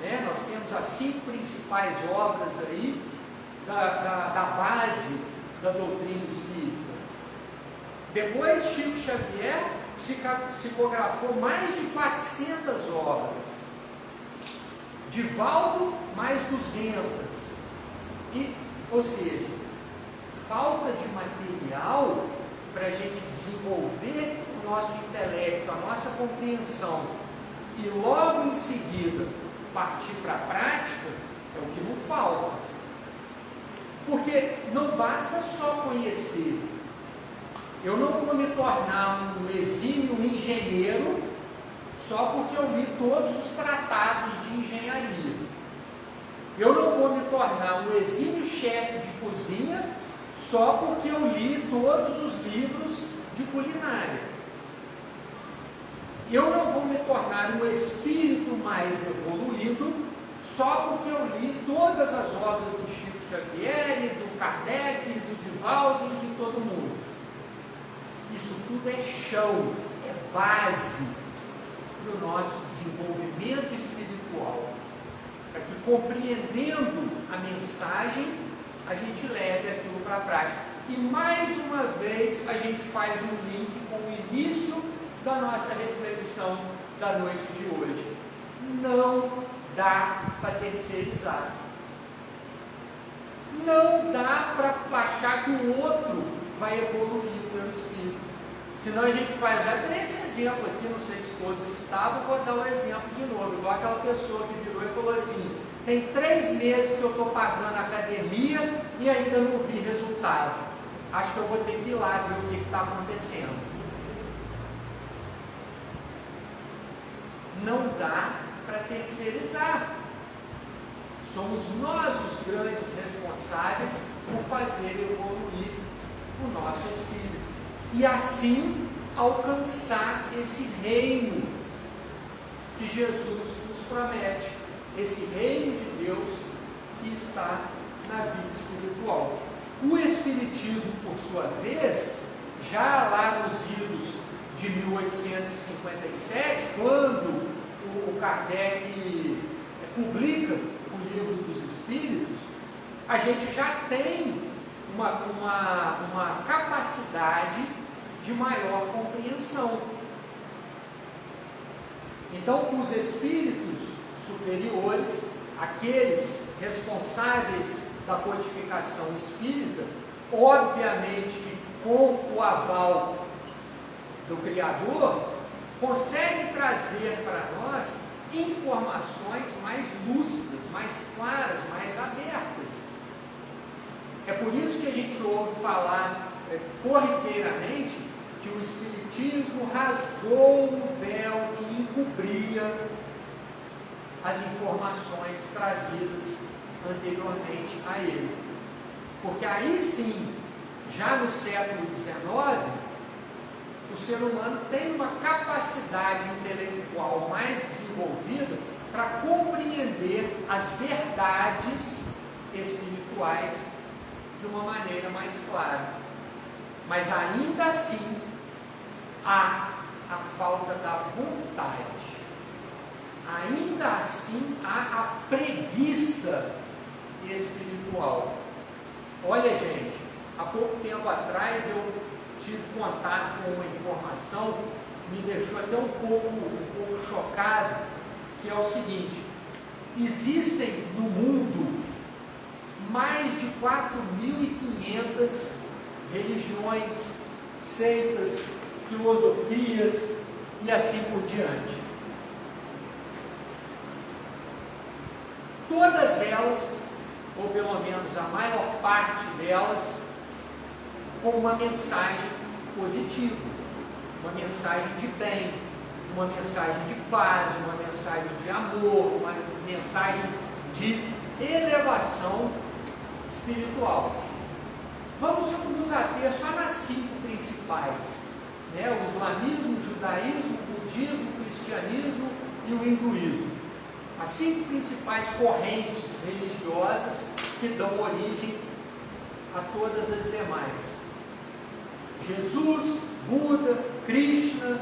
né? Nós temos as 5 principais obras aí da base da doutrina espírita. Depois Chico Xavier psicografou mais de 400 obras. Divaldo, mais 200. Ou seja, falta de material para a gente desenvolver o nosso intelecto, a nossa compreensão, e logo em seguida partir para a prática, é o que não falta. Porque não basta só conhecer. Eu não vou me tornar um exímio engenheiro só porque eu li todos os tratados de engenharia. Eu não vou me tornar um exímio chefe de cozinha só porque eu li todos os livros de culinária. Eu não vou me tornar um espírito mais evoluído só porque eu li todas as obras do Chico Xavier, do Kardec, do Divaldo e de todo mundo. Isso tudo é chão, é base para o nosso desenvolvimento espiritual. Para que, compreendendo a mensagem, a gente leve aquilo para a prática. E mais uma vez a gente faz um link com o início da nossa reflexão da noite de hoje. Não dá para terceirizar. Não dá para achar que o outro vai evoluir pelo Espírito. Senão a gente faz, já tem esse exemplo aqui, não sei se todos estavam, vou dar um exemplo de novo, igual aquela pessoa que virou e falou assim: tem 3 meses que eu estou pagando a academia e ainda não vi resultado. Acho que eu vou ter que ir lá ver o que está acontecendo. Não dá para terceirizar. Somos nós os grandes responsáveis por fazer evoluir o nosso espírito. E assim alcançar esse reino que Jesus nos promete. Esse reino de Deus que está na vida espiritual. O Espiritismo, por sua vez, já lá nos idos de 1857, quando o Kardec publica o Livro dos Espíritos, a gente já tem uma capacidade de maior compreensão. Então, os espíritos superiores, aqueles responsáveis da codificação espírita, obviamente que com o aval do Criador, conseguem trazer para nós informações mais lúcidas, mais claras, mais abertas. É por isso que a gente ouve falar corriqueiramente que o Espiritismo rasgou o véu que encobria as informações trazidas anteriormente a ele. Porque aí sim, já no século XIX, o ser humano tem uma capacidade intelectual mais desenvolvida para compreender as verdades espirituais de uma maneira mais clara. Mas ainda assim, há a falta da vontade. Ainda assim, há a preguiça espiritual. Olha, gente, há pouco tempo atrás eu tive contato com uma informação que me deixou até um pouco chocado, que é o seguinte: existem no mundo mais de 4.500 religiões, seitas, filosofias e assim por diante. Todas elas, ou pelo menos a maior parte delas, com uma mensagem positiva, uma mensagem de bem, uma mensagem de paz, uma mensagem de amor, uma mensagem de elevação espiritual. Vamos nos ater só nas 5 principais, né? O islamismo, o judaísmo, o budismo, o cristianismo e o hinduísmo. As 5 principais correntes religiosas que dão origem a todas as demais. Jesus, Buda, Krishna,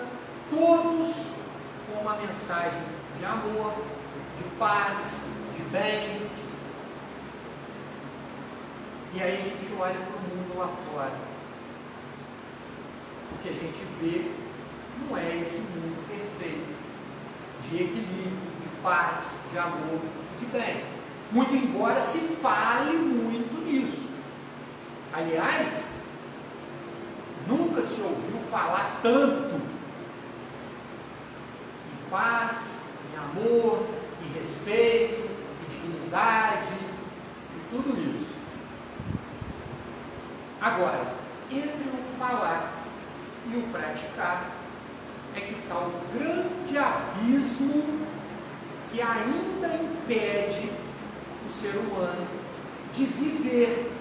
todos com uma mensagem de amor, de paz, de bem. E aí a gente olha para o mundo lá fora. O que a gente vê não é esse mundo perfeito, de equilíbrio, de paz, de amor, de bem. Muito embora se fale muito nisso. Aliás, nunca se ouviu falar tanto em paz, em amor, em respeito, em dignidade, e tudo isso. Agora, entre o falar e o praticar, é que está o grande abismo que ainda impede o ser humano de viver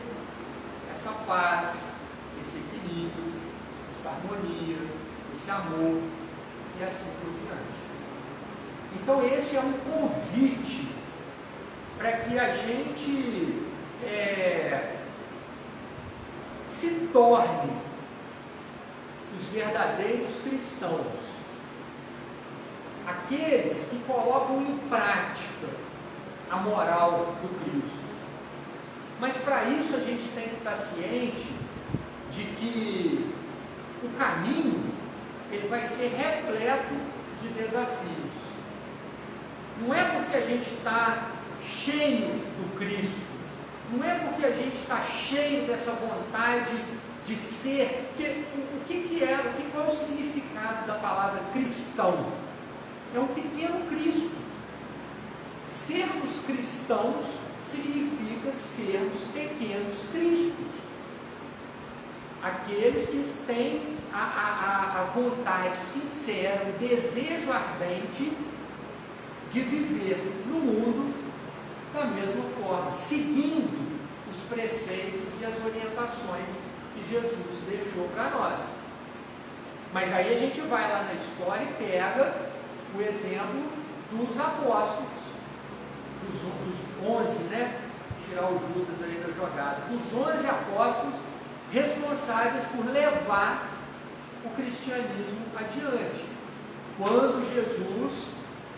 essa paz, esse equilíbrio, essa harmonia, esse amor e assim por diante. Então esse é um convite para que a gente se torne os verdadeiros cristãos, aqueles que colocam em prática a moral do Cristo. Mas para isso a gente tem que estar ciente de que o caminho ele vai ser repleto de desafios. Não é porque a gente está cheio do Cristo, não é porque a gente está cheio dessa vontade de ser, qual é o significado da palavra cristão? É um pequeno Cristo. Sermos cristãos significa sermos pequenos Cristos. Aqueles que têm a vontade sincera, o desejo ardente de viver no mundo da mesma forma, seguindo os preceitos e as orientações que Jesus deixou para nós. Mas aí a gente vai lá na história e pega o exemplo dos apóstolos, dos 11, né? Tirar o Judas aí da jogada, dos 11 apóstolos responsáveis por levar o cristianismo adiante. Quando Jesus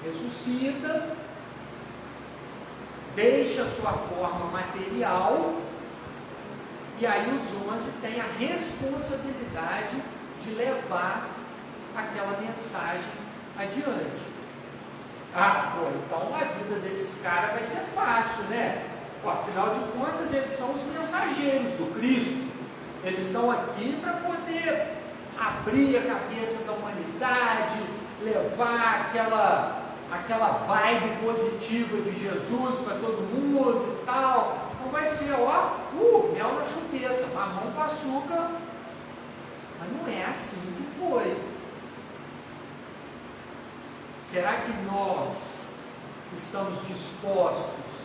ressuscita, deixa a sua forma material, e aí os 11 têm a responsabilidade de levar aquela mensagem adiante. Ah, pô, então a vida desses caras vai ser fácil, né? Pô, afinal de contas, eles são os mensageiros do Cristo. Eles estão aqui para poder abrir a cabeça da humanidade, levar aquela vibe positiva de Jesus para todo mundo e tal. Então vai ser, mel na chupeta, mamão com açúcar. Mas não é assim que foi. Será que nós estamos dispostos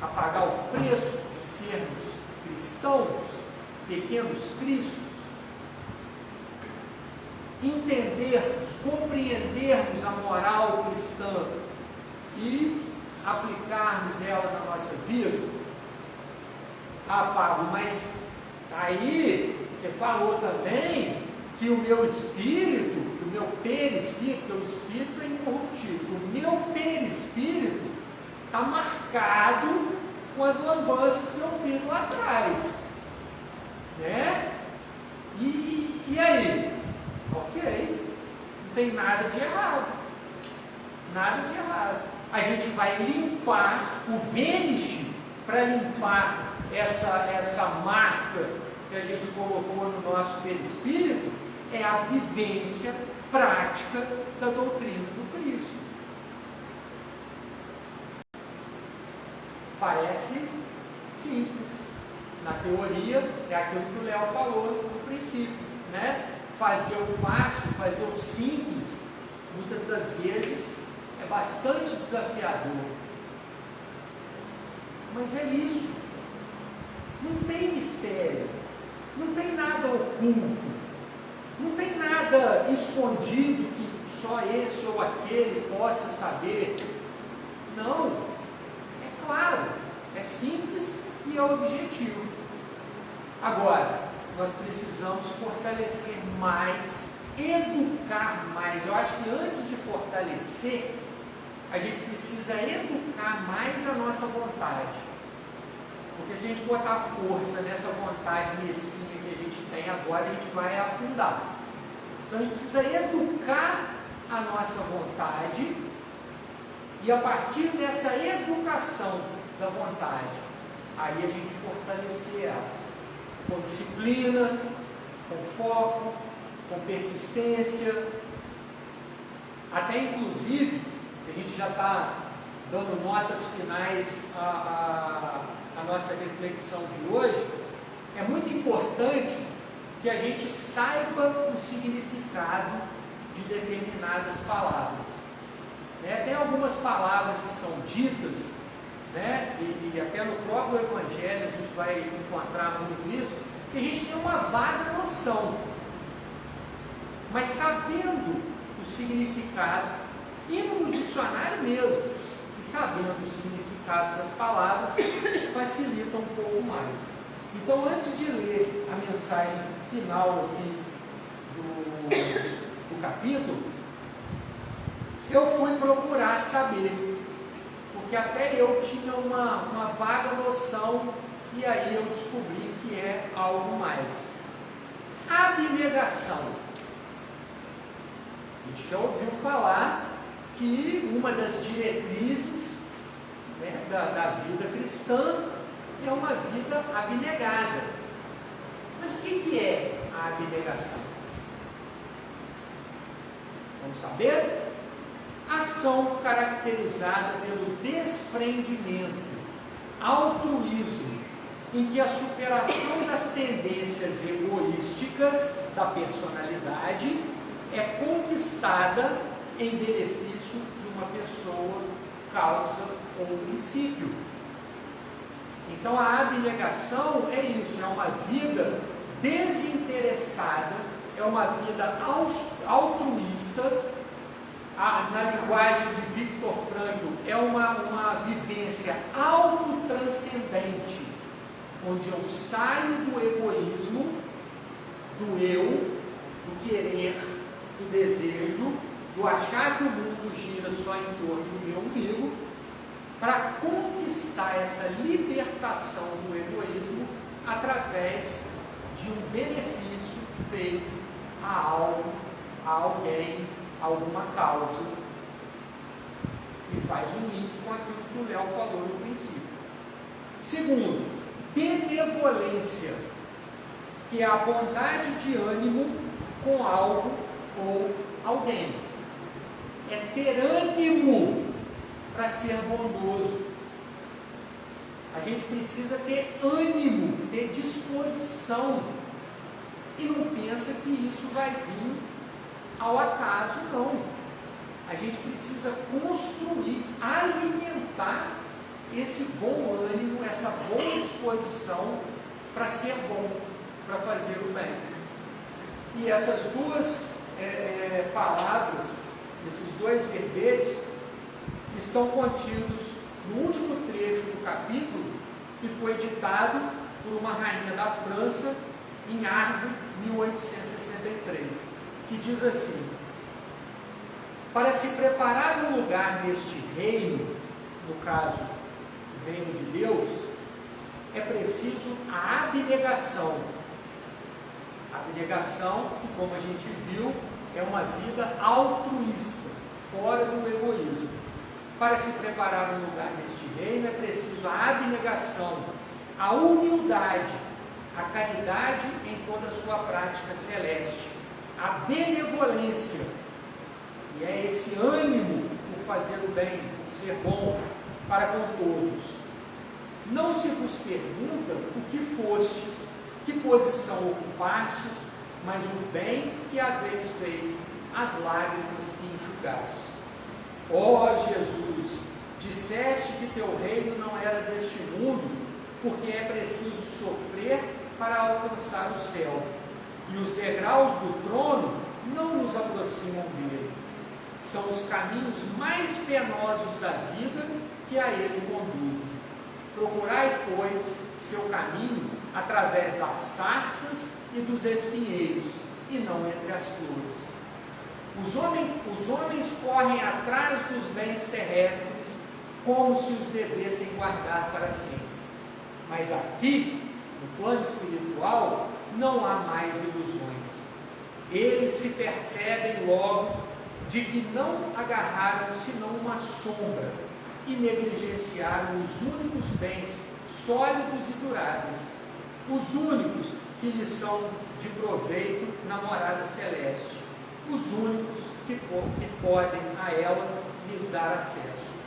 a pagar o preço de sermos cristãos, pequenos cristos? Entendermos, compreendermos a moral cristã e aplicarmos ela na nossa vida? Ah, Pablo, mas aí você falou também que o meu espírito, o meu perispírito, o espírito é incorruptível, o meu perispírito está marcado com as lambanças que eu fiz lá atrás, né? E aí? Ok, não tem nada de errado, nada de errado. A gente vai limpar o vênice para limpar essa marca que a gente colocou no nosso perispírito, é a vivência prática da doutrina do Cristo. Parece simples. Na teoria, é aquilo que o Léo falou no princípio, né? Fazer o fácil, fazer o simples, muitas das vezes é bastante desafiador. Mas é isso. Não tem mistério, não tem nada oculto, não tem nada escondido que só esse ou aquele possa saber. Não, é claro, é simples e é objetivo. Agora, nós precisamos fortalecer mais, educar mais. Eu acho que antes de fortalecer, a gente precisa educar mais a nossa vontade. Porque se a gente botar força nessa vontade mesquinha que a gente tem agora, a gente vai afundar. Então a gente precisa educar a nossa vontade e a partir dessa educação da vontade, aí a gente fortalecer ela. Com disciplina, com foco, com persistência, até inclusive, a gente já está dando notas finais à nossa reflexão de hoje, é muito importante que a gente saiba o significado de determinadas palavras. Tem algumas palavras que são ditas, né? E até no próprio Evangelho a gente vai encontrar muito isso, que a gente tem uma vaga noção, mas sabendo o significado, indo no dicionário mesmo, e sabendo o significado das palavras, facilita um pouco mais. Então, antes de ler a mensagem final aqui do capítulo, eu fui procurar saber, porque até eu tinha uma vaga noção, e aí eu descobri que é algo mais. Abnegação. A gente já ouviu falar que uma das diretrizes, né, da vida cristã é uma vida abnegada. Mas o que é a abnegação? Vamos saber? Ação caracterizada pelo desprendimento, altruísmo, em que a superação das tendências egoísticas da personalidade é conquistada em benefício de uma pessoa, causa ou princípio. Então a abnegação é isso, é uma vida desinteressada, é uma vida altruísta. Na linguagem de Viktor Frankl, é uma vivência autotranscendente, onde eu saio do egoísmo, do eu, do querer, do desejo, do achar que o mundo gira só em torno do meu umbigo, para conquistar essa libertação do egoísmo através de um benefício feito a algo, a alguém, a alguma causa. E faz um link com aquilo que o Léo falou no princípio. Segundo, benevolência, que é a bondade de ânimo com algo ou alguém. É ter ânimo para ser bondoso. A gente precisa ter ânimo, ter disposição. E não pensa que isso vai vir ao acaso, não. A gente precisa construir, alimentar esse bom ânimo, essa boa disposição para ser bom, para fazer o bem. E essas duas palavras, esses dois verbetes, estão contidos no último trecho do capítulo, que foi ditado por uma rainha da França em Arles, 1863, que diz assim: para se preparar um lugar neste reino, no caso, o reino de Deus, é preciso a abnegação. A abnegação, como a gente viu, é uma vida altruísta, fora do egoísmo. Para se preparar um lugar neste reino, é preciso a abnegação, a humildade, a caridade em toda a sua prática celeste, a benevolência, e é esse ânimo por fazer o bem, por ser bom para com todos. Não se vos pergunta o que fostes, que posição ocupastes, mas o bem que haveis feito, as lágrimas que enxugastes. Ó Jesus, disseste que teu reino não era deste mundo, porque é preciso sofrer para alcançar o céu, e os degraus do trono não nos aproximam dele. São os caminhos mais penosos da vida que a ele conduzem. Procurai, pois, seu caminho através das sarças e dos espinheiros, e não entre as flores. Os homens correm atrás dos bens terrestres como se os devessem guardar para sempre. Mas aqui, no plano espiritual, não há mais ilusões. Eles se percebem logo de que não agarraram senão uma sombra e negligenciaram os únicos bens sólidos e duráveis, os únicos que lhes são de proveito na morada celeste, os únicos que podem a ela lhes dar acesso.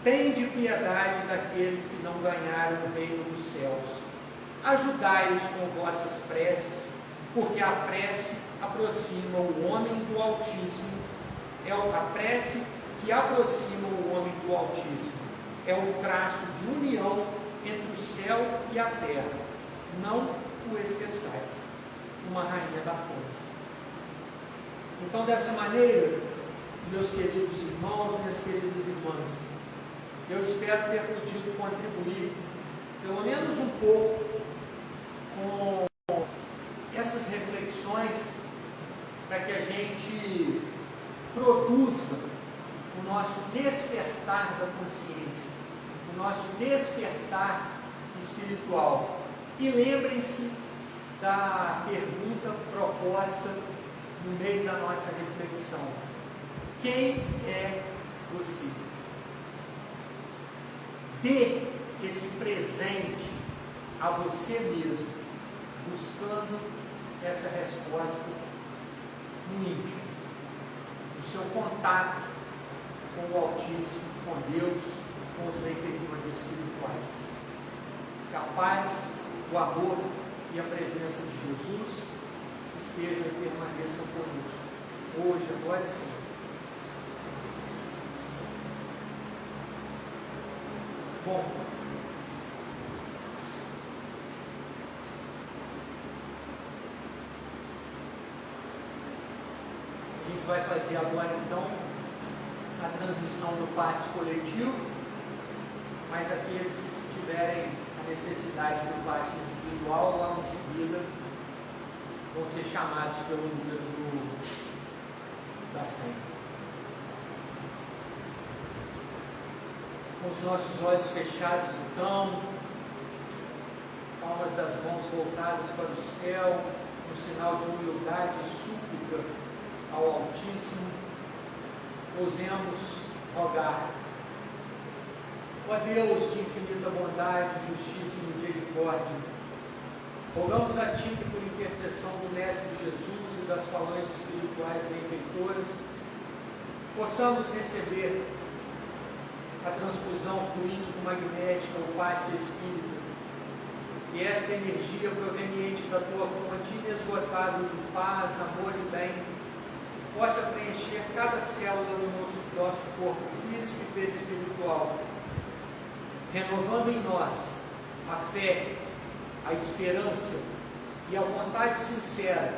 Tende piedade daqueles que não ganharam o reino dos céus. Ajudai-os com vossas preces, porque a prece aproxima o homem do Altíssimo. É a prece que aproxima o homem do Altíssimo. É o traço de união entre o céu e a terra. Não o esqueçais. Uma rainha da França. Então, dessa maneira, meus queridos irmãos, minhas queridas irmãs, eu espero ter podido contribuir, pelo menos um pouco, com essas reflexões, para que a gente produza o nosso despertar da consciência, o nosso despertar espiritual. E lembrem-se da pergunta proposta no meio da nossa reflexão: quem é você? Dê esse presente a você mesmo, buscando essa resposta no íntimo, no seu contato com o Altíssimo, com Deus, com os benfeitores espirituais. Que a paz, o amor e a presença de Jesus estejam e permaneçam conosco, hoje, agora e sempre. Bom, a gente vai fazer agora então a transmissão do passe coletivo, mas aqueles que tiverem a necessidade do passe individual, logo em seguida vão ser chamados pelo número da senha. Com os nossos olhos fechados, então, palmas das mãos voltadas para o céu, um sinal de humildade e súplica ao Altíssimo, ousemos rogar. Ó Deus de infinita bondade, justiça e misericórdia, rogamos a Ti que, por intercessão do Mestre Jesus e das falanges espirituais benfeitoras, possamos receber a transfusão fluídico-magnética, o passe espírita, e esta energia proveniente da Tua fonte inesgotável de paz, amor e bem, possa preencher cada célula do nosso corpo físico e perispiritual, renovando em nós a fé, a esperança e a vontade sincera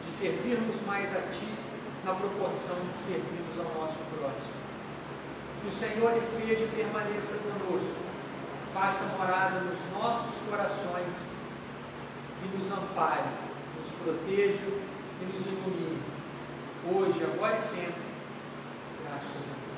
de servirmos mais a Ti na proporção de servirmos ao nosso próximo. Que o Senhor esteja e permaneça conosco, faça morada nos nossos corações e nos ampare, nos proteja e nos ilumine, hoje, agora e sempre. Graças a Deus.